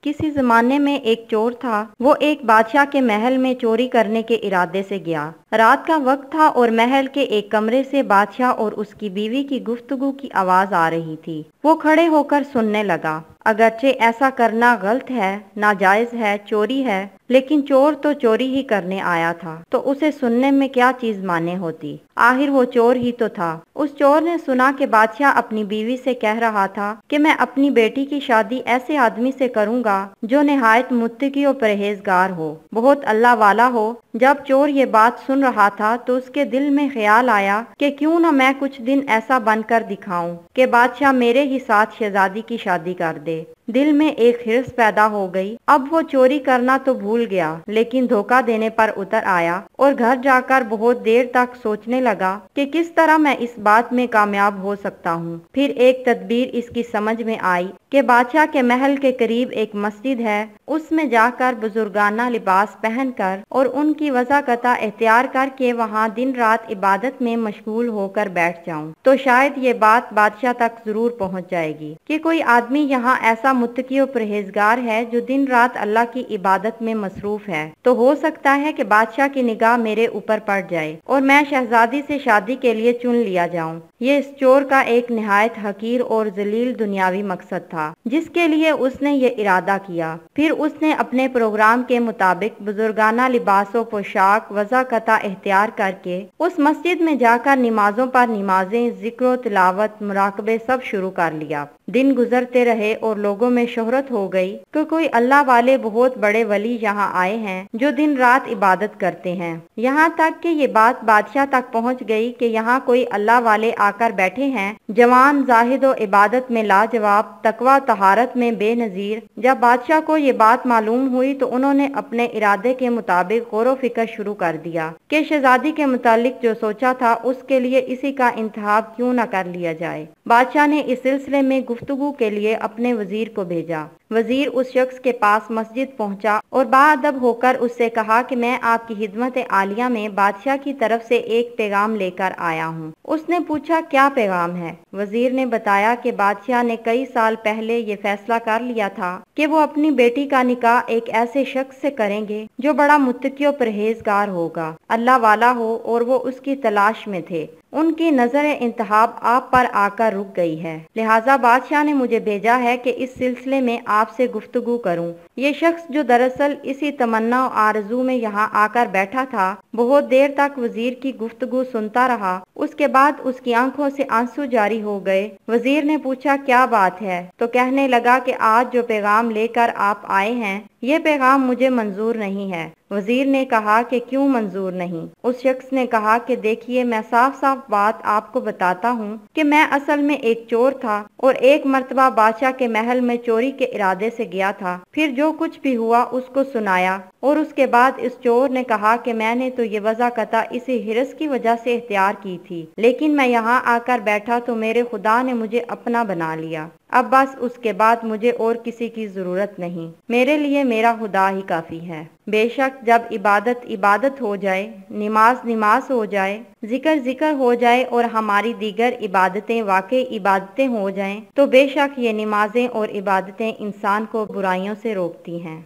किसी जमाने में एक चोर था। वो एक बादशाह के महल में चोरी करने के इरादे से गया। रात का वक्त था और महल के एक कमरे से बादशाह और उसकी बीवी की गुफ्तगू की आवाज आ रही थी। वो खड़े होकर सुनने लगा। अगरचे ऐसा करना गलत है, नाजायज है, चोरी है, लेकिन चोर तो चोरी ही करने आया था, तो उसे सुनने में क्या चीज माने होती। आखिर वो चोर ही तो था। उस चोर ने सुना कि बादशाह अपनी बीवी से कह रहा था कि मैं अपनी बेटी की शादी ऐसे आदमी से करूंगा जो निहायत मुत्तकी और परहेजगार हो, बहुत अल्लाह वाला हो। जब चोर ये बात सुन रहा था तो उसके दिल में ख्याल आया कि क्यों न मैं कुछ दिन ऐसा बनकर दिखाऊं कि बादशाह मेरे ही साथ शहजादी की शादी कर दे। दिल में एक हिर्स पैदा हो गई। अब वो चोरी करना तो भूल गया, लेकिन धोखा देने पर उतर आया और घर जाकर बहुत देर तक सोचने लगा कि किस तरह मैं इस बात में कामयाब हो सकता हूँ। फिर एक तदबीर इसकी समझ में आई कि बादशाह के महल के करीब एक मस्जिद है, उसमें जाकर बुजुर्गाना लिबास पहनकर और उनकी वज़ाकता इख्तियार करके वहाँ दिन रात इबादत में मशगूल होकर बैठ जाऊं, तो शायद ये बात बादशाह तक जरूर पहुँच जाएगी कि कोई आदमी यहाँ ऐसा मुत्तकी और परहेजगार है जो दिन रात अल्लाह की इबादत में मसरूफ है। तो हो सकता है कि बादशाह की निगाह मेरे ऊपर पड़ जाए और मैं शहजादी से शादी के लिए चुन लिया जाऊं। ये इस चोर का एक निहायत हकीर और जलील दुनियावी मकसद था जिसके लिए उसने ये इरादा किया। फिर उसने अपने प्रोग्राम के मुताबिक बुजुर्गाना लिबासों, पोशाक, वज़ाकता इख्तियार करके उस मस्जिद में जाकर नमाजों पर नमाजें, जिक्र, तिलावत, मुराकबे सब शुरू कर लिया। दिन गुजरते रहे और लोगों में शोहरत हो गई कि कोई अल्लाह वाले बहुत बड़े वली यहाँ आए हैं जो दिन रात इबादत करते हैं। यहाँ तक कि ये बात बादशाह तक पहुँच गई कि यहाँ कोई अल्लाह वाले आकर बैठे हैं, जवान, जाहिद और इबादत में लाजवाब, तकवा तहारत में बेनजीर। जब बादशाह को ये बात मालूम हुई तो उन्होंने अपने इरादे के मुताबिक गौर फिक्र शुरू कर दिया कि शहजादी के मुतालिक जो सोचा था उसके लिए इसी का इंतखाब क्यों न कर लिया जाए। बादशाह ने इस सिलसिले में गुफ्तगू के लिए अपने वजीर को भेजा। वजीर उस शख्स के पास मस्जिद पहुंचा और बाअदब होकर उससे कहा कि मैं आपकी खिदमत आलिया में बादशाह की तरफ से एक पैगाम लेकर आया हूं। उसने पूछा, क्या पैगाम है? वजीर ने बताया कि बादशाह ने कई साल पहले ये फैसला कर लिया था कि वो अपनी बेटी का निकाह एक ऐसे शख्स से करेंगे जो बड़ा मुत्तकी और परहेजगार होगा, अल्लाह वाला हो, और वो उसकी तलाश में थे। उनकी नजर इंतहाब आप पर आकर रुक गई है, लिहाजा बादशाह ने मुझे भेजा है कि इस सिलसिले में आपसे गुफ्तगू करूं। ये शख्स जो दरअसल इसी तमन्ना और आरजू में यहाँ आकर बैठा था, बहुत देर तक वजीर की गुफ्तगू सुनता रहा। उसके बाद उसकी आंखों से आंसू जारी हो गए। वजीर ने पूछा, क्या बात है? तो कहने लगा कि आज जो पैगाम लेकर आप आए हैं ये पैगाम मुझे मंजूर नहीं है। वजीर ने कहा कि क्यों मंजूर नहीं? उस शख्स ने कहा कि देखिए, मैं साफ साफ बात आपको बताता हूँ कि मैं असल में एक चोर था और एक मर्तबा बादशाह के महल में चोरी के इरादे से गया था। फिर जो कुछ भी हुआ उसको सुनाया और उसके बाद इस चोर ने कहा कि मैंने तो ये वज़ाकता इसी हिरस की वजह से इख्तियार की थी, लेकिन मैं यहाँ आकर बैठा तो मेरे खुदा ने मुझे अपना बना लिया। अब बस उसके बाद मुझे और किसी की जरूरत नहीं, मेरे लिए मेरा खुदा ही काफी है। बेशक जब इबादत इबादत हो जाए, नमाज नमाज हो जाए, जिक्र जिक्र हो जाए और हमारी दीगर इबादतें वाकई इबादतें हो जाएं, तो बेशक ये नमाजें और इबादतें इंसान को बुराइयों से रोकती हैं।